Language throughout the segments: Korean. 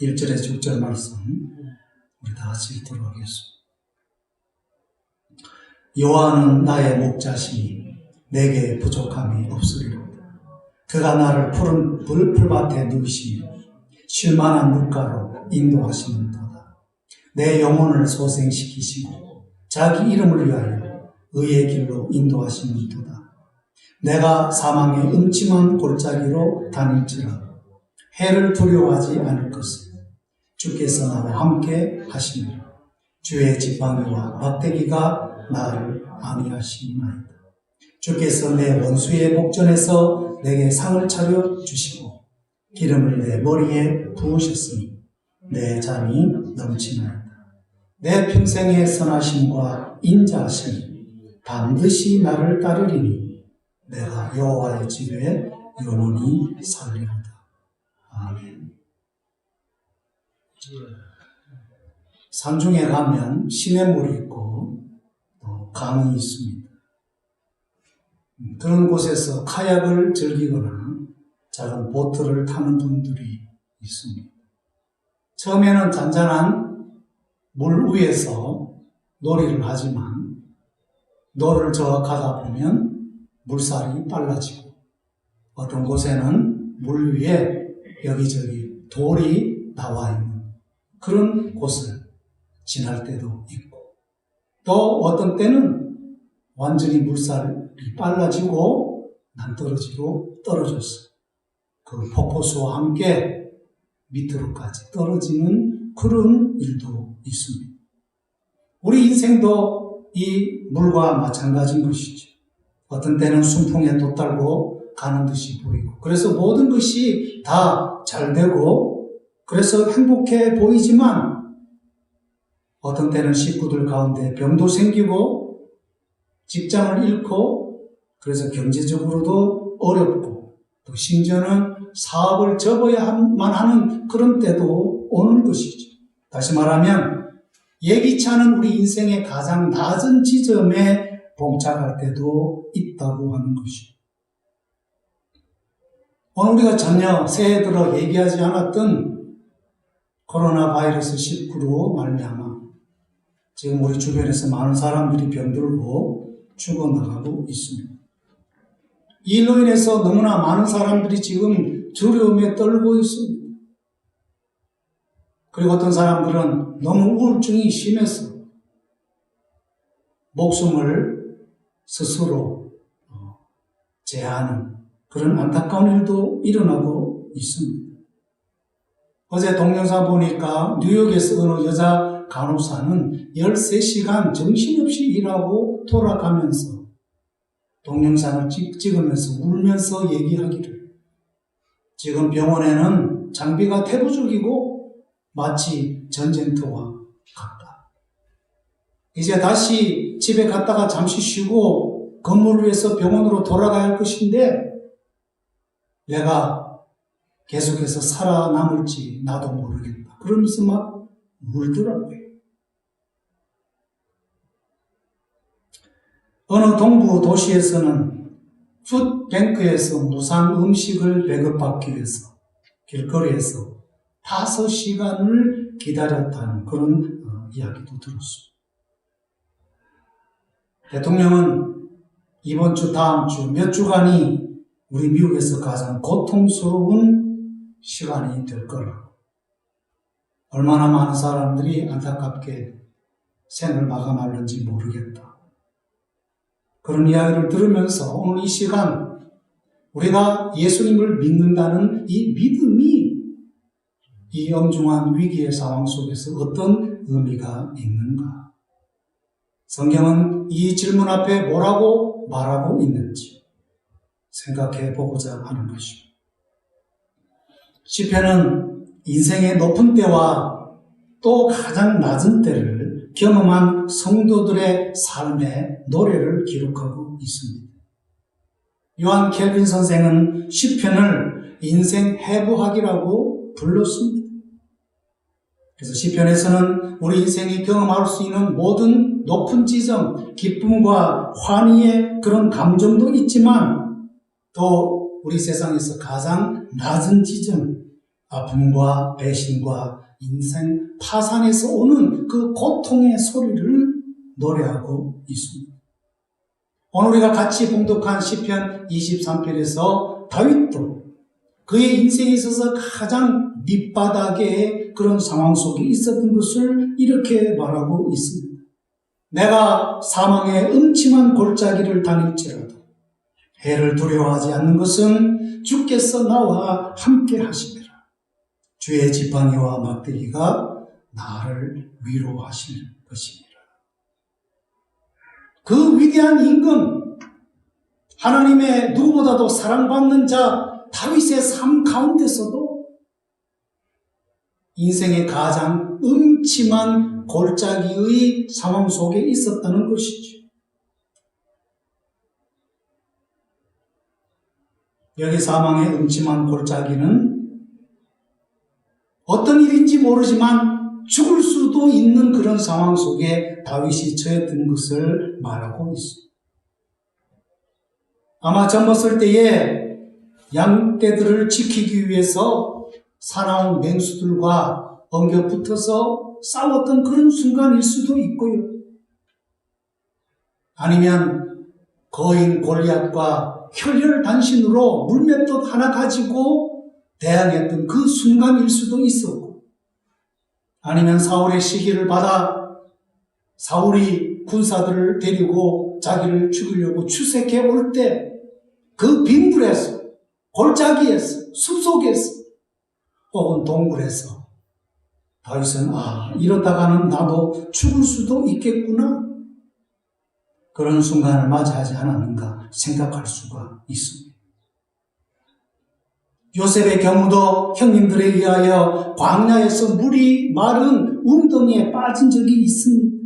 1절에서 6절 말씀 우리 다 같이 읽도록 하겠습니다. 여호와는 나의 목자시니 내게 부족함이 없으리로다. 그가 나를 푸른 풀밭에 누이시며 쉴만한 물가로 인도하시는도다. 내 영혼을 소생시키시고 자기 이름을 위하여 의의 길로 인도하시는도다. 내가 사망의 음침한 골짜기로 다닐지라도 해를 두려워하지 않을 것을 주께서 나와 함께 하시니라. 주의 지팡이와 막대기가 나를 안위하시나이다. 주께서 내 원수의 목전에서 내게 상을 차려 주시고 기름을 내 머리에 부으셨으니 내 잔이 넘치나이다. 내 평생의 선하심과 인자하심이 반드시 나를 따르리니 내가 여호와의 집에 영원히 살리로다. 아멘. 산중에 가면 시냇물이 있고 또 강이 있습니다. 그런 곳에서 카약을 즐기거나 작은 보트를 타는 분들이 있습니다. 처음에는 잔잔한 물 위에서 놀이를 하지만 노를 저어가다 보면 물살이 빨라지고 어떤 곳에는 물 위에 여기저기 돌이 나와 있는 그런 곳을 지날 때도 있고 또 어떤 때는 완전히 물살이 빨라지고 남떨어지로 떨어졌어요. 그 폭포수와 함께 밑으로까지 떨어지는 그런 일도 있습니다. 우리 인생도 이 물과 마찬가지인 것이죠. 어떤 때는 순풍에 돛달고 가는 듯이 보이고 그래서 모든 것이 다 잘 되고 그래서 행복해 보이지만 어떤 때는 식구들 가운데 병도 생기고 직장을 잃고 그래서 경제적으로도 어렵고 또 심지어는 사업을 접어야만 하는 그런 때도 오는 것이죠. 다시 말하면 예기치 않은 우리 인생의 가장 낮은 지점에 봉착할 때도 있다고 하는 것이죠. 오늘 우리가 전혀 새해 들어 얘기하지 않았던 코로나 바이러스 19로 말미암아 지금 우리 주변에서 많은 사람들이 병들고 죽어나가고 있습니다. 이 일로 인해서 너무나 많은 사람들이 지금 두려움에 떨고 있습니다. 그리고 어떤 사람들은 너무 우울증이 심해서 목숨을 스스로 제하는 그런 안타까운 일도 일어나고 있습니다. 어제 동영상 보니까 뉴욕에서 어느 여자 간호사는 13시간 정신없이 일하고 돌아가면서 동영상을 찍으면서 울면서 얘기하기를 지금 병원에는 장비가 태부적이고 마치 전쟁터와 같다. 이제 다시 집에 갔다가 잠시 쉬고 건물을 위해서 병원으로 돌아가야 할 것인데 내가 계속해서 살아남을지 나도 모르겠다. 그러면서 막 울더라고요. 어느 동부 도시에서는 푸드뱅크에서 무상 음식을 배급받기 위해서 길거리에서 5시간을 기다렸다는 그런 이야기도 들었습니다. 대통령은 이번 주, 다음 주 몇 주간이 우리 미국에서 가장 고통스러운 시간이 될 거라고. 얼마나 많은 사람들이 안타깝게 생을 마감하는지 모르겠다. 그런 이야기를 들으면서 오늘 이 시간 우리가 예수님을 믿는다는 이 믿음이 이 엄중한 위기의 상황 속에서 어떤 의미가 있는가? 성경은 이 질문 앞에 뭐라고 말하고 있는지 생각해 보고자 하는 것입니다. 시편은 인생의 높은 때와 또 가장 낮은 때를 경험한 성도들의 삶의 노래를 기록하고 있습니다. 요한 켈빈 선생은 시편을 인생 해부학이라고 불렀습니다. 그래서 시편에서는 우리 인생이 경험할 수 있는 모든 높은 지점, 기쁨과 환희의 그런 감정도 있지만 또 우리 세상에서 가장 낮은 지점, 아픔과 배신과 인생 파산에서 오는 그 고통의 소리를 노래하고 있습니다. 오늘 우리가 같이 봉독한 시편 23편에서 다윗도 그의 인생에 있어서 가장 밑바닥의 그런 상황 속에 있었던 것을 이렇게 말하고 있습니다. 내가 사망의 음침한 골짜기를 다닐지라도 해를 두려워하지 않는 것은 주께서 나와 함께 하시리라. 주의 지팡이와 막대기가 나를 위로하실 것입니다. 그 위대한 임금, 하나님의 누구보다도 사랑받는 자 다윗의 삶 가운데서도 인생의 가장 음침한 골짜기의 상황 속에 있었다는 것이죠. 여기 사망의 음침한 골짜기는 어떤 일인지 모르지만 죽을 수도 있는 그런 상황 속에 다윗이 처했던 것을 말하고 있습니다. 아마 젊었을 때에 양떼들을 지키기 위해서 사나운 맹수들과 엉겨 붙어서 싸웠던 그런 순간일 수도 있고요. 아니면 거인 골리앗과 혈혈단신으로 물맷돌 하나 가지고 대항했던 그 순간일 수도 있었고, 아니면 사울의 시기를 받아 사울이 군사들을 데리고 자기를 죽이려고 추색해 올 때 그 빈불에서, 골짜기에서, 숲속에서 혹은 동굴에서 다윗은 이러다가는 나도 죽을 수도 있겠구나, 그런 순간을 맞이하지 않았는가 생각할 수가 있습니다. 요셉의 경우도 형님들에 의하여 광야에서 물이 마른 웅덩이에 빠진 적이 있습니다.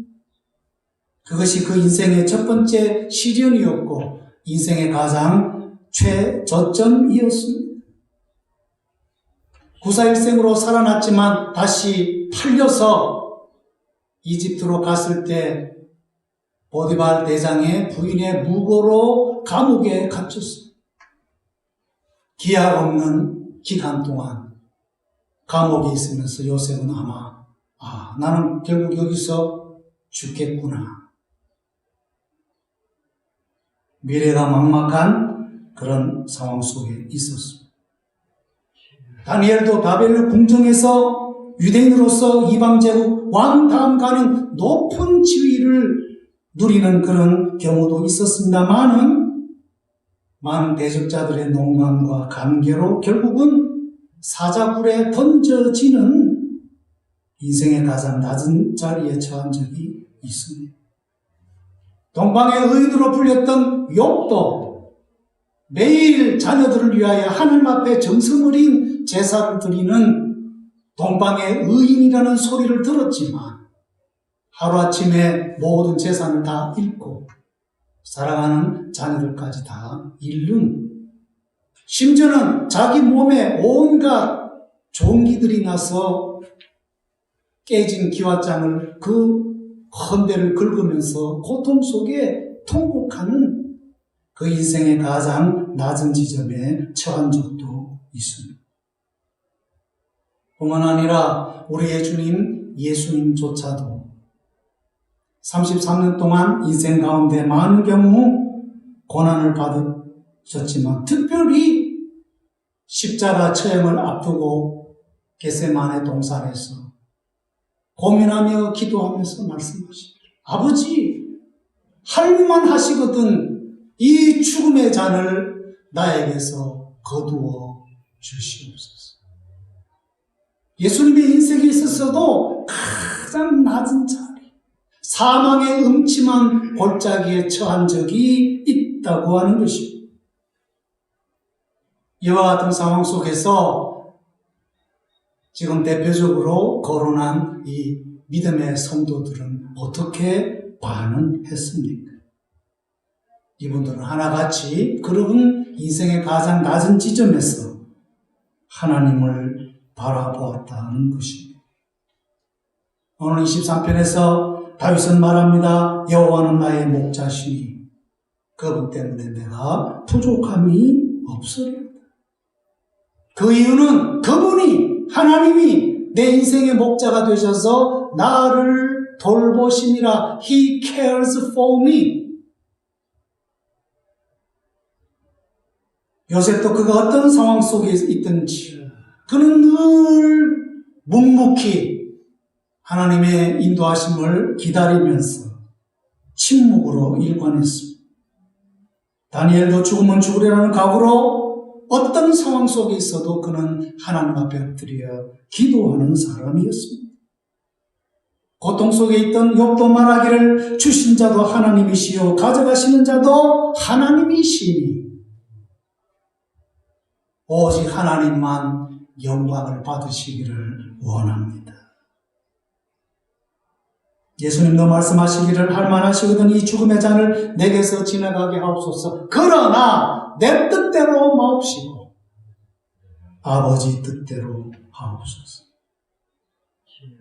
그것이 그 인생의 첫 번째 시련이었고 인생의 가장 최저점이었습니다. 구사일생으로 살아났지만 다시 팔려서 이집트로 갔을 때 보디발 대장의 부인의 무고로 감옥에 갇혔습니다. 기약 없는 기간 동안 감옥에 있으면서 요셉은 아마 나는 결국 여기서 죽겠구나, 미래가 막막한 그런 상황 속에 있었습니다. 다니엘도 바벨론 궁정에서 유대인으로서 이방제국 왕 다음 가는 높은 지위를 누리는 그런 경우도 있었습니다만은 많은 대적자들의 농간과 관계로 결국은 사자굴에 던져지는 인생의 가장 낮은 자리에 처한 적이 있습니다. 동방의 의인으로 불렸던 욥도 매일 자녀들을 위하여 하나님 앞에 정성 어린 제사를 드리는 동방의 의인이라는 소리를 들었지만 하루아침에 모든 재산을 다 잃고 사랑하는 자녀들까지 다 잃는, 심지어는 자기 몸에 온갖 종기들이 나서 깨진 기와장을 그 헌대를 긁으면서 고통 속에 통곡하는 그 인생의 가장 낮은 지점에 처한 적도 있습니다. 뿐만 아니라 우리의 주님 예수님조차도 33년 동안 인생 가운데 많은 경우 고난을 받으셨지만 특별히 십자가 처형을 앞두고 겟세마네 동산에서 고민하며 기도하면서 말씀하십니다. 아버지, 할만 하시거든 이 죽음의 잔을 나에게서 거두어 주시옵소서. 예수님의 인생에 있어서도 가장 낮은 자리, 사망의 음침한 골짜기에 처한 적이 있다고 하는 것입니다. 이와 같은 상황 속에서 지금 대표적으로 거론한 이 믿음의 성도들은 어떻게 반응했습니까? 이분들은 하나같이 그런 인생의 가장 낮은 지점에서 하나님을 바라보았다는 것입니다. 오늘 23편에서 다윗은 말합니다. 여호와는 나의 목자시니 그분 때문에 내가 부족함이 없으리로다. 그 이유는 그분이 하나님이 내 인생의 목자가 되셔서 나를 돌보심이라. He cares for me. 요셉도 그가 어떤 상황 속에 있든지 그는 늘 묵묵히 하나님의 인도하심을 기다리면서 침묵으로 일관했습니다. 다니엘도 죽으면 죽으리라는 각오로 어떤 상황 속에 있어도 그는 하나님 앞에 엎드려 기도하는 사람이었습니다. 고통 속에 있던 욥도 말하기를 주신 자도 하나님이시요 가져가시는 자도 하나님이시니 오직 하나님만 영광을 받으시기를 원합니다. 예수님도 말씀하시기를 할만하시거든 이 죽음의 잔을 내게서 지나가게 하옵소서. 그러나 내 뜻대로 마옵시고 아버지 뜻대로 하옵소서.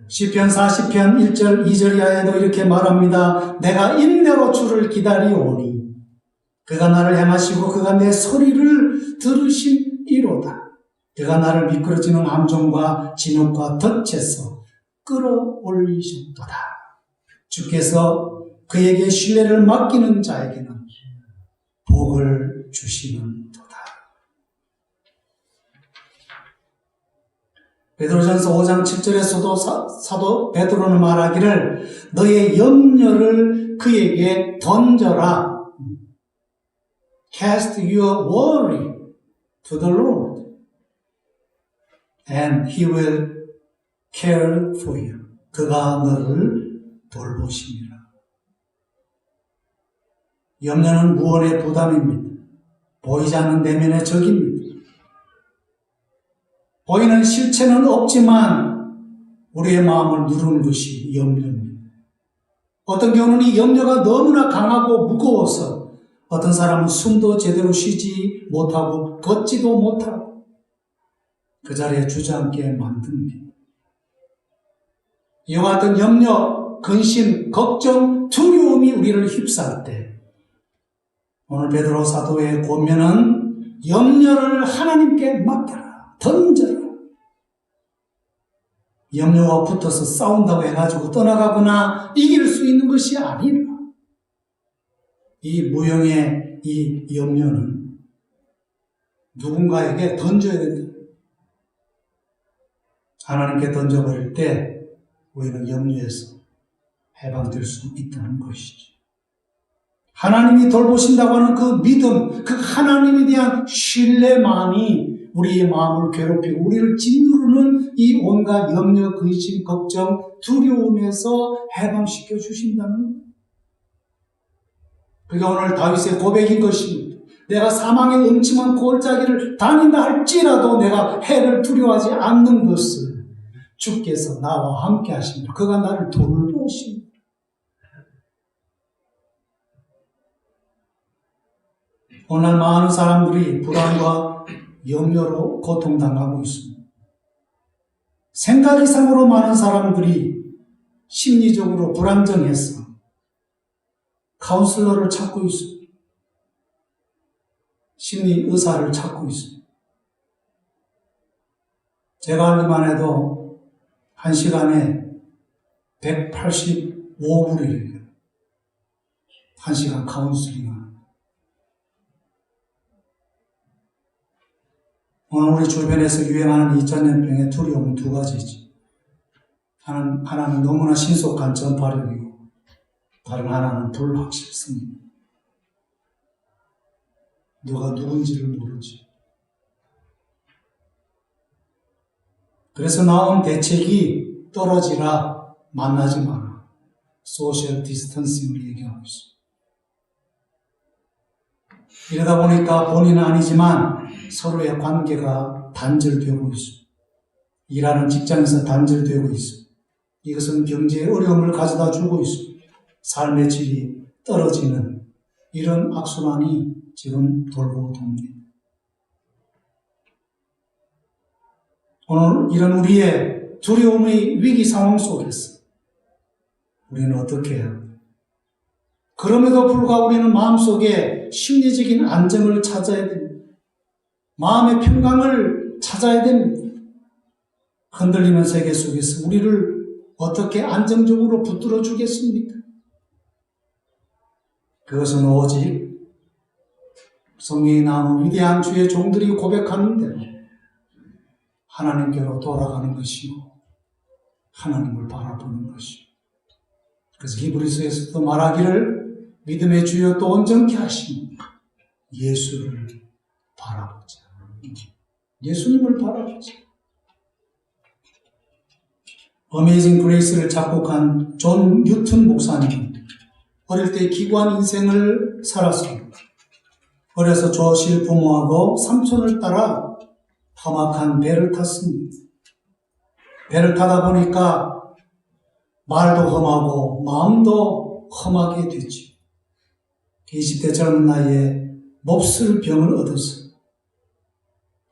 시편 40편 1절 2절 이하에도 이렇게 말합니다. 내가 인내로 주를 기다리오니 그가 나를 행하시고 그가 내 소리를 들으심이로다. 그가 나를 미끄러지는 함정과 진흙과 덫에서 끌어올리셨도다. 주께서 그에게 신뢰를 맡기는 자에게는 복을 주시는도다. 베드로전서 5장 7절에서도 사도 베드로는 말하기를 너의 염려를 그에게 던져라. Cast your worry to the Lord and He will care for you. 그가 너를 돌보십니다. 염려는 무언의 부담입니다. 보이지 않는 내면의 적입니다. 보이는 실체는 없지만 우리의 마음을 누르는 것이 염려입니다. 어떤 경우는 이 염려가 너무나 강하고 무거워서 어떤 사람은 숨도 제대로 쉬지 못하고 걷지도 못하고 그 자리에 주저앉게 만듭니다. 이와 같은 염려, 근심, 걱정, 두려움이 우리를 휩싸일 때 오늘 베드로 사도의 권면은 염려를 하나님께 맡겨라. 던져라. 염려와 붙어서 싸운다고 해가지고 떠나가거나 이길 수 있는 것이 아니라 이 무형의 이 염려는 누군가에게 던져야 된다. 하나님께 던져버릴 때 우리는 염려에서 해방될 수 있다는 것이죠. 하나님이 돌보신다고 하는 그 믿음, 그 하나님에 대한 신뢰만이 우리의 마음을 괴롭히고 우리를 짓누르는 이 온갖 염려, 근심, 걱정, 두려움에서 해방시켜 주신다는 것. 그게 오늘 다윗의 고백인 것입니다. 내가 사망의 음침한 골짜기를 다닌다 할지라도 내가 해를 두려워하지 않는 것을 주께서 나와 함께 하십니다. 그가 나를 돌보십니다. 오늘 많은 사람들이 불안과 염려로 고통당하고 있습니다. 생각 이상으로 많은 사람들이 심리적으로 불안정해서 카운슬러를 찾고 있습니다. 심리 의사를 찾고 있습니다. 제가 알기만 해도 1시간에 185불이래요. 1시간 카운슬링. 오늘 우리 주변에서 유행하는 이 전염병의 두려움은 두 가지지. 하나는 너무나 신속한 전파력이고 다른 하나는 불확실성입니다. 누가 누군지를 모르지. 그래서 나온 대책이 떨어지라, 만나지 마라. 소셜 디스턴싱을 얘기하고 있습니다. 이러다 보니까 본인은 아니지만 서로의 관계가 단절되고 있습니다. 일하는 직장에서 단절되고 있습니다. 이것은 경제에 어려움을 가져다 주고 있습니다. 삶의 질이 떨어지는 이런 악순환이 지금 돌고 돕니다. 오늘 이런 우리의 두려움의 위기 상황 속에서 우리는 어떻게 해야 합니까? 그럼에도 불구하고 우리는 마음속에 심리적인 안정을 찾아야 됩니다. 마음의 평강을 찾아야 됩니다. 흔들리는 세계 속에서 우리를 어떻게 안정적으로 붙들어 주겠습니까? 그것은 오직 성경에 나오는 위대한 주의 종들이 고백하는 대로 하나님께로 돌아가는 것이고 하나님을 바라보는 것이고, 그래서 히브리서에서도 말하기를 믿음의 주여 또 온전케 하시니 예수를 바라보자. 예수님을 바라보자. 어메이징 그레이스를 작곡한 존 뉴턴 목사님은 어릴 때 기구한 인생을 살았습니다. 어려서 조실 부모하고 삼촌을 따라 험악한 배를 탔습니다. 배를 타다 보니까 말도 험하고 마음도 험하게 됐죠. 20대 젊은 나이에 몹쓸 병을 얻어서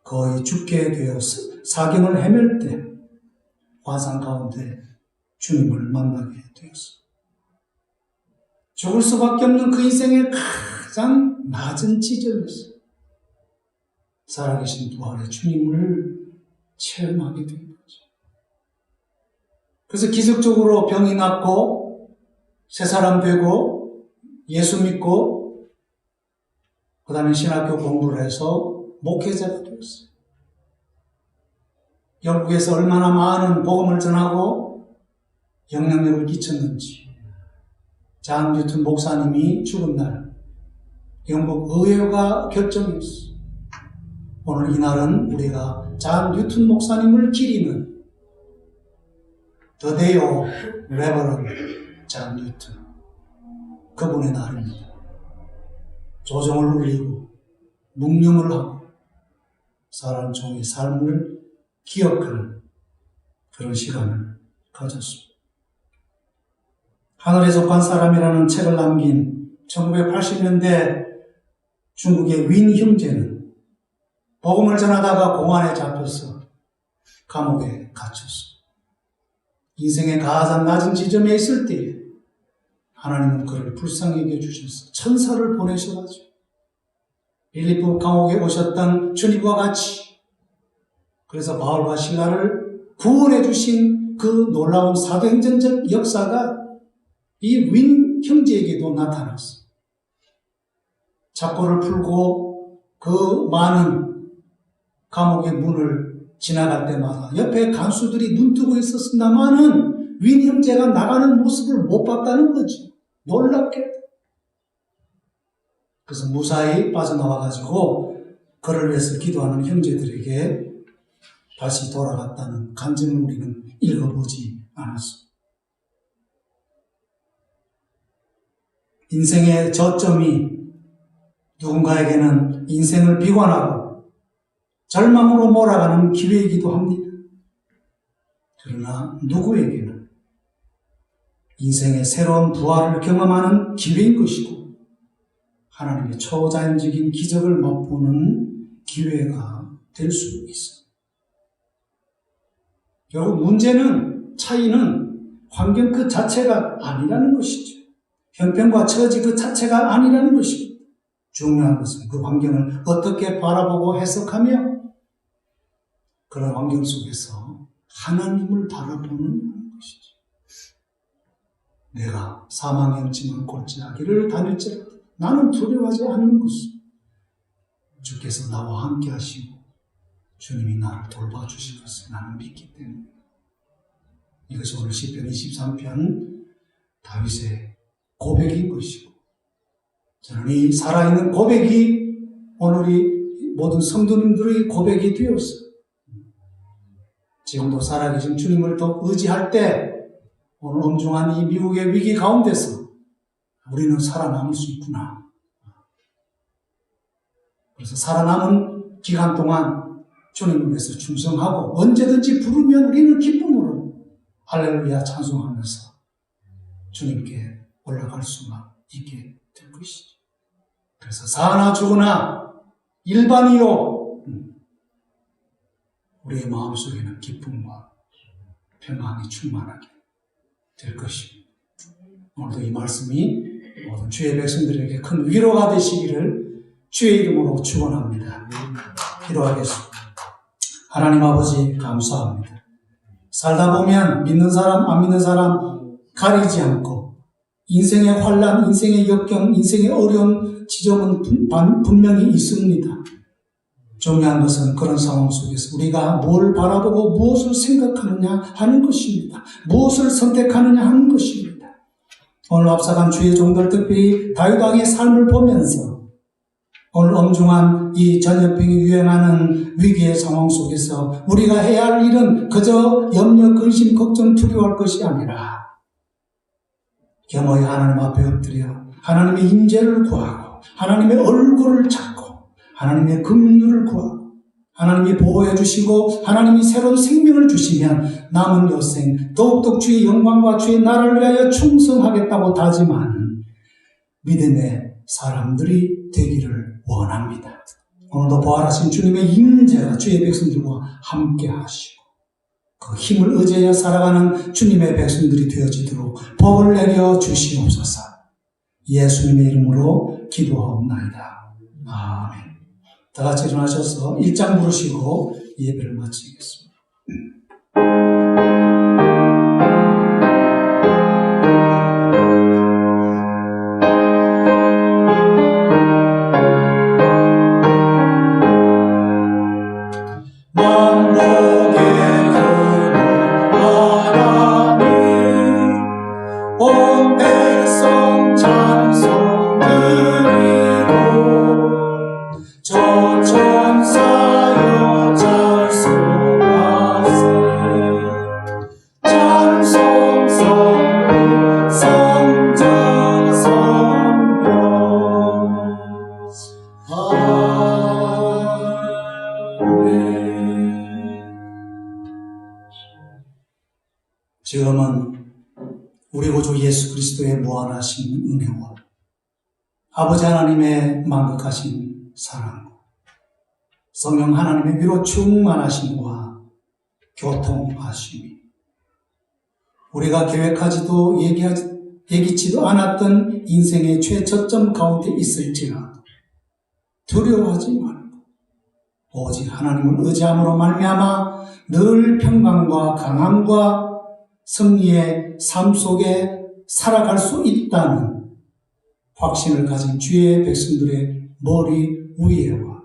거의 죽게 되어서 사경을 헤맬 때 화상 가운데 주님을 만나게 되었습니다. 죽을 수밖에 없는 그 인생의 가장 낮은 지점에서 살아계신 부활의 주님을 체험하게 된 거죠. 그래서 기적적으로 병이 낫고 새 사람 되고 예수 믿고 그 다음에 신학교 공부를 해서 목회자가 되었어요. 영국에서 얼마나 많은 복음을 전하고 영향력을 끼쳤는지, 잔 뉴턴 목사님이 죽은 날 영국 의회가 결정했어요. 오늘 이날은 우리가 잔 뉴턴 목사님을 기리는 The Day of Reverend 잔 뉴턴, 그분의 날입니다. 조정을 울리고 묵념을 하고 살아온 종의 삶을 기억하는 그런 시간을 가졌습니다. 하늘에 속한 사람이라는 책을 남긴 1980년대 중국의 윈 형제는 복음을 전하다가 공안에 잡혀서 감옥에 갇혔습니다. 인생의 가장 낮은 지점에 있을 때에 하나님은 그를 불쌍히 여겨주셔서 천사를 보내셔가지고 빌립보 감옥에 오셨던 주님과 같이, 그래서 바울과 실라를 구원해 주신 그 놀라운 사도행전적 역사가 이 윈 형제에게도 나타났어요. 잡고를 풀고 그 많은 감옥의 문을 지나갈 때마다 옆에 간수들이 눈뜨고 있었습니다마는 윈 형제가 나가는 모습을 못 봤다는 거지. 놀랍게. 그래서 무사히 빠져나와가지고 그를 위해서 기도하는 형제들에게 다시 돌아갔다는 간증을 우리는 읽어보지 않았습니다. 인생의 저점이 누군가에게는 인생을 비관하고 절망으로 몰아가는 기회이기도 합니다. 그러나 누구에게는 인생의 새로운 부활을 경험하는 기회인 것이고 하나님의 초자연적인 기적을 맛보는 기회가 될 수 있습니다. 결국 문제는, 차이는 환경 그 자체가 아니라는 것이죠. 형편과 처지 그 자체가 아니라는 것입니다. 중요한 것은 그 환경을 어떻게 바라보고 해석하며 그런 환경 속에서 하나님을 바라보는 것이죠. 내가 사망의 영침을 골짜기를 다닐지라도 나는 두려워하지 않는 것은 주께서 나와 함께 하시고 주님이 나를 돌봐주실 것을 나는 믿기 때문에, 이것이 오늘 시편 23편 다윗의 고백인 것이고, 저는 이 살아있는 고백이 오늘 이 모든 성도님들의 고백이 되었어요. 지금도 살아계신 주님을 더 의지할 때 오늘 엄중한 이 미국의 위기 가운데서 우리는 살아남을 수 있구나. 그래서 살아남은 기간 동안 주님을 위해서 충성하고 언제든지 부르면 우리는 기쁨으로 할렐루야 찬송하면서 주님께 올라갈 수가 있게 될 것이죠. 그래서 사나 죽으나 일반이요, 우리의 마음속에는 기쁨과 평안이 충만하게 될 것입니다. 오늘도 이 말씀이 모든 주의 백성들에게 큰 위로가 되시기를 주의 이름으로 축원합니다. 기도하겠습니다. 하나님 아버지 감사합니다. 살다 보면 믿는 사람, 안 믿는 사람 가리지 않고 인생의 환란, 인생의 역경, 인생의 어려운 지점은 분명히 있습니다. 중요한 것은 그런 상황 속에서 우리가 뭘 바라보고 무엇을 생각하느냐 하는 것입니다. 무엇을 선택하느냐 하는 것입니다. 오늘 앞서간 주의 종들, 특별히 다윗 왕의 삶을 보면서 오늘 엄중한 이 전염병이 유행하는 위기의 상황 속에서 우리가 해야 할 일은 그저 염려, 근심, 걱정, 두려워할 것이 아니라 겸허히 하나님 앞에 엎드려 하나님의 임재를 구하고 하나님의 얼굴을 찾고 하나님의 긍휼을 구하고 하나님이 보호해 주시고 하나님이 새로운 생명을 주시면 남은 여생 더욱더 주의 영광과 주의 나라를 위하여 충성하겠다고 다짐하는 믿음의 사람들이 되기를 원합니다. 오늘도 부활하신 주님의 임재가 주의 백성들과 함께 하시고 그 힘을 의지하여 살아가는 주님의 백성들이 되어지도록 복을 내려 주시옵소서. 예수님의 이름으로 기도하옵나이다. 아멘. 다 같이 일어나셔서 1장 부르시고 예배를 마치겠습니다. 온 백성 찬송 드리고 저 천사여 찬송하세 찬송 성부 성자 성령 아멘. 지금은 우리 구주 예수 그리스도의 무한하신 은혜와 아버지 하나님의 만극하신 사랑, 성령 하나님의 위로 충만하심과 교통하심이 우리가 계획하지도 예기치도 않았던 인생의 최저점 가운데 있을지라도 두려워하지 말고 오직 하나님을 의지함으로 말미암아 늘 평강과 강함과 승리의 삶 속에 살아갈 수 있다는 확신을 가진 주의 백성들의 머리 위에와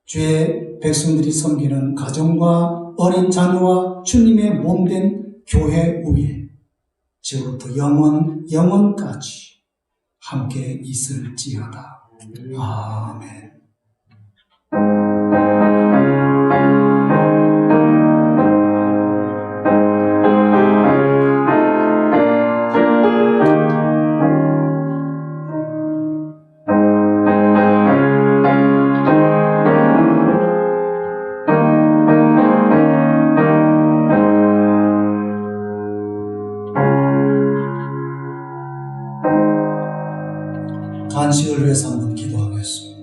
주의 백성들이 섬기는 가정과 어린 자녀와 주님의 몸된 교회 위에 지금부터 영원까지 함께 있을지어다. 아멘. 간식을 위해서 한번 기도하겠습니다.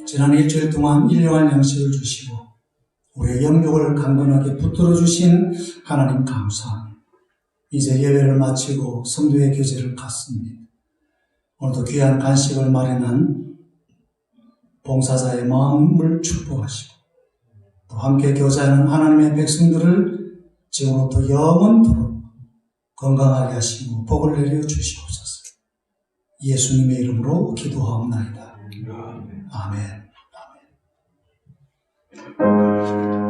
지난 일주일 동안 일용할 양식을 주시고 우리의 영육을 강건하게 붙들어 주신 하나님 감사합니다. 이제 예배를 마치고 성도의 교제를 갖습니다. 오늘도 귀한 간식을 마련한 봉사자의 마음을 축복하시고 또 함께 교제하는 하나님의 백성들을 지금부터 영원토록 건강하게 하시고 복을 내려 주시옵소서. 예수님의 이름으로 기도하옵나이다. 아멘. 아멘.